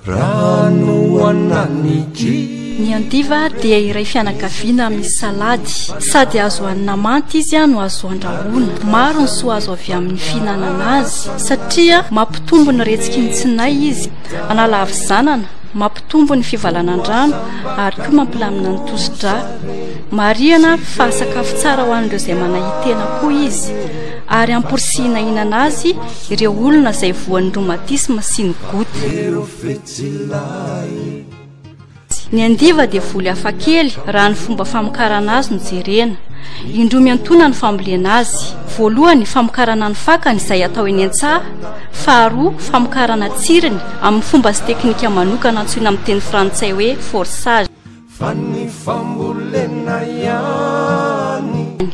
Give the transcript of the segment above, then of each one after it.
Ny andiva dia iray fianakaviana amin'ny salady. Sady azo hanina manta izy no azo andrahoana. Maro ny soa azo avy amin'ny fihinanana azy satria mampitombo ny retsikintsinay izy, analavy zanana, mampitombo ny fivalan'andrano ary koa mampilamina ny tosidra. Mariana fa sakafo tsara ho an'ireo izay manahitena koa izy ary amporisihina hinana azy ireo olona izay voan'ny romatisma sy ny goty. Ny andiva dia voly hafakely raha ny fomba famokarana azy no jerena. Indroa miantona ny fambolena azy. Voalohany famokarana ny fakany izay atao eny an-tsaha, faharoa famokarana tsiriny amin'ny fomba sy teknika manokana antsoina amin'ny teny frantsay hoe forçage.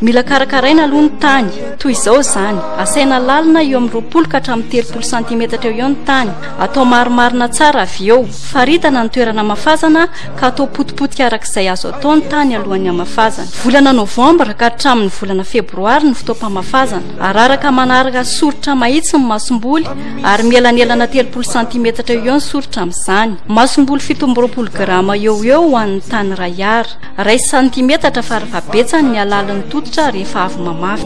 Mila karakaraina aloha ny tany. Toy izao izany, asaina lalina eo amin'ny 20 ka hatramin'ny 30 cm eo ny tany. Atao marimarina tsara avy eo. Faritana ny toerana mafazana ka atao potipotika arak'izay azo atao ny tany alohan'ny hamafazana. Volana novambra ka hatramin'ny volana febroary ny fotoam-pamafazana. Araraka manaraka soritra mahitsy ny masomboly ary mielanelana 30 cm eo ny soritra amin'izany. Masomboly 17 grama eo ho an'ny tany ray ara. 1 cm farafabetsany ny alalan'ny tototra rehefa avy mamafy.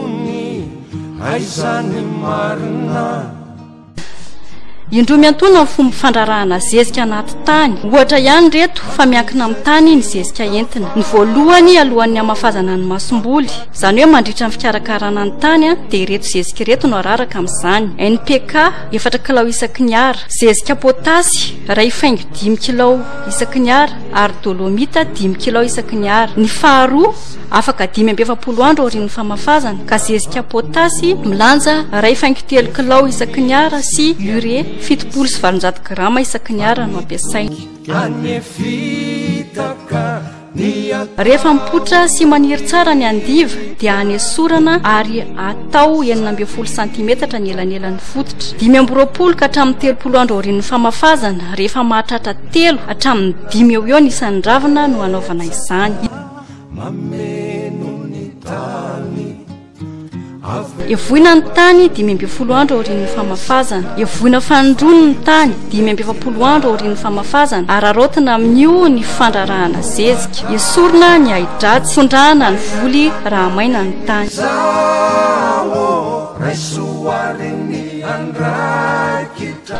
Indroa miantona ny fomba fandrarahana zezika anaty tany. Ohatra ihany reto fa miankina amin'ny tany ny zezika entina. Ny voalohany alohan'ny hamafazana ny masomboly, izany hoe mandritra ny fikarakarana ny tany dia reto zezika reto no araraka amin'izany: NPK 4 kilao isaky ny ara, zezika potasy ray faingo 5 kilao isaky ny ara ary dolomita 5 kilao isaky ny ara. Ny faharoa afaka 570 andro aorian'ny famafazana ka zezika potasy milanja ray faingo 3 kilao isaky ny ara sy urée 700 grama isaky ny ara no ampiasaina. Rehefa mipotra sy maniry tsara ny andiva dia hanesorana ary atao 9 cm ny elanelan'ny fototra. 520 ka hatramin'ny 30 andro aorian'ny famafazana. Rehefa mahatratra 3 hatramin'ny 5 eo ny isan'ny ravina no anaovana izany. Evoina ny tany 5 andro aorian'ny famafazana. Evoina fanindrono ny tany 5 andro aorian'ny famafazana. Ararotina amin'io ny fandrarahana zezika. Esorina ny ahidratsy, fondrahana ny voly raha maina ny tany.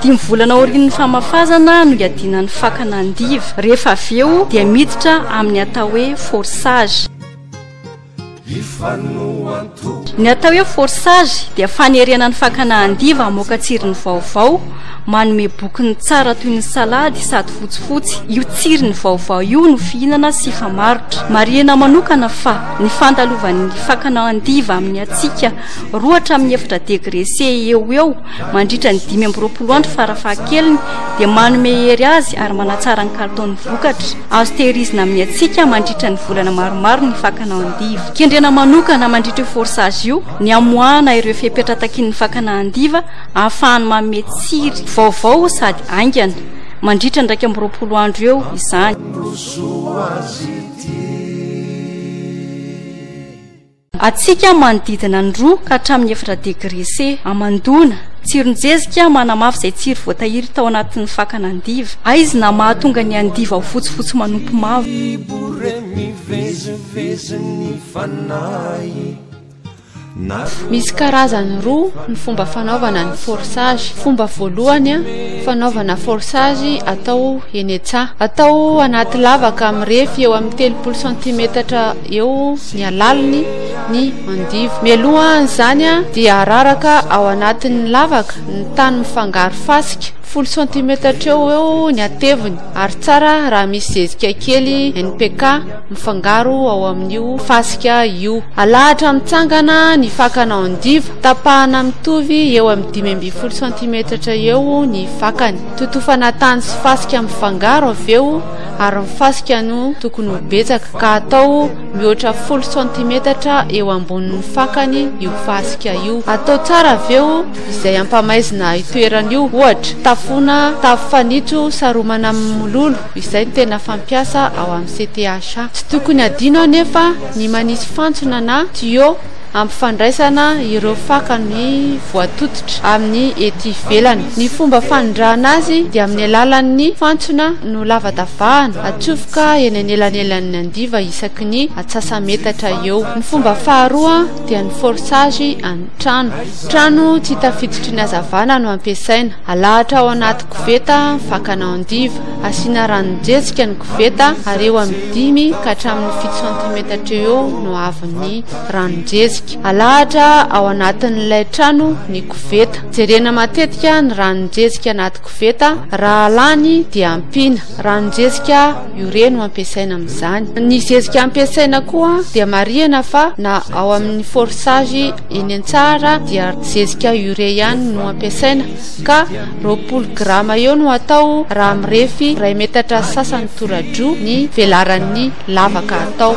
10 volana aorian'ny famafazana no iadina ny fakana andiva. Rehefa avy eo dia miditra amin'ny atao hoe forçage. Ny atao hoe forçage dia fanerenan'ny fakana andiva hamoaka tsiriny vaovao, manome bokiny tsara toy ny salady sady fotsifotsy. Io tsiriny vaovao io no fihinana sy famarotra. Marihana manokana fa ny fandalovany fakana andiva amin'ny atsika 2 hatramin'ny 4 degré C eo mandritra ny 5 andro farafahakeliny dia manome hery azy ary manatsara ny kalitaon'ny vokatra. Azo tehirizina amin'ny atsika mandritra ny volana maromaro ny fakana andiva. Kendrena manokana mandritra io forçage io ny amoahana ireo fipetratakin'ny fakana andiva ahafahany manome tsiry vaovao sady aingana mandritra ny 20 andro eo izany. Atsika manodidina ny 2 ka hatramin'ny 4 degré C amandona. Tsiron-jezika manamafy izay tsiry voatahiry tao anatin'ny fakana andiva. Aizy na mahatonga ny andiva ho fotsifotsy manompo mavo. Misy karazany 2 ny fomba fanaovana ny forçage. Fomba voalohany fanaovana forçage atao eny an-tsaha. Atao anaty lavaka amin'ny refy eo amin'ny 30 cm eo ny alaliny ny andiva. Mialoha an'izany dia araraka ao anatin'ny lavaka ny tany mifangaro fasika 10 cm eo ny ateviny ary tsara raha misy zezika kely NPK mifangaro ao amin'io fasika io. Alahatra mitsangana ny fakana andiva, tapahana mitovy eo amin'ny 15 cm eo ny fakany. Totofana tany sy fasika mifangaro avy eo ary ny fasika no tokony ho betsaka ka atao mihoatra 10 cm eo ambonin'ny fakany io fasika io. Atao tsara avy eo izay ampamaizina itoeran'io, ohatra tafona tafo fanitso saromana amin'ny mololo, izay tena fampiasa ao amin'ny CTH. Tsy tokony adino anefa ny manisy fantsona na tuyau ampifandraisana ireo fakany voatototra amin'ny ety ivelany. Ny fomba fanondrahana azy dia amin'ny alalan'ny fantsona no lavadavahana atsofoka eny anelanelan'ny andiva isaky ny atsasametatra eo. Ny fomba faharoa dia ny forsage any trano tsy tafiditry ny azavana no ampiasaina. Alahatra ao anaty koveta fakana andiva, asiana ranonjezika ny koveta ary eo amin'ny 5 ka hatramin'ny 7 cm eo no avy ranonjezika. Alahatra ao anatin'ilay trano ny koveta, jerena matetika ny ranonjezika anaty koveta, raha lany dia ampina. Ranonjezika ure no ampiasaina amin'izany. Ny zezika ampiasaina koa dia marihana fa na ao amin'ny forsage eny an-tsara dia zezika ure ihany no ampiasaina ka 20 grama eo no atao raha mirefy 2 metatra sasany toradro ny velaran'ny lavaka atao.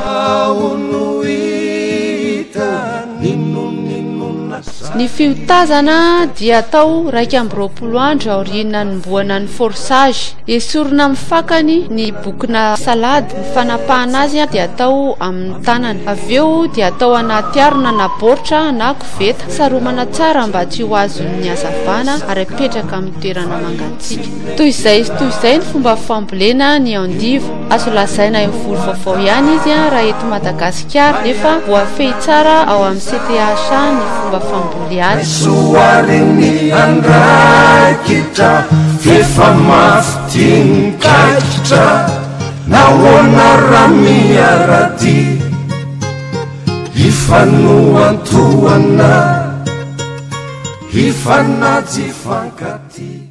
Ny fiotazana dia atao 220 andro aoriana ny mboana ny forsage. Esorina amin'ny fakany ny bokona salady. Ny fanapahana azy dia atao amin'ny tanana. Avy eo dia atao anaty arona na baoritra na koveta. Saromana tsara mba tsy ho azon'ny hazavana ary apetraka amin'ny toerana mangatsiaka. Toy izay ny fomba fambolena ny andiva. Azo lazaina eo volo vaovao ihany izy raha eto Madagasikara, nefa voafehy tsara ao amin'ny CTH ny fomba famboly azy. Soariny andrakitra fefa mafitinkakitra nahoana ramiarady ifanoantoana ifanajifankaty.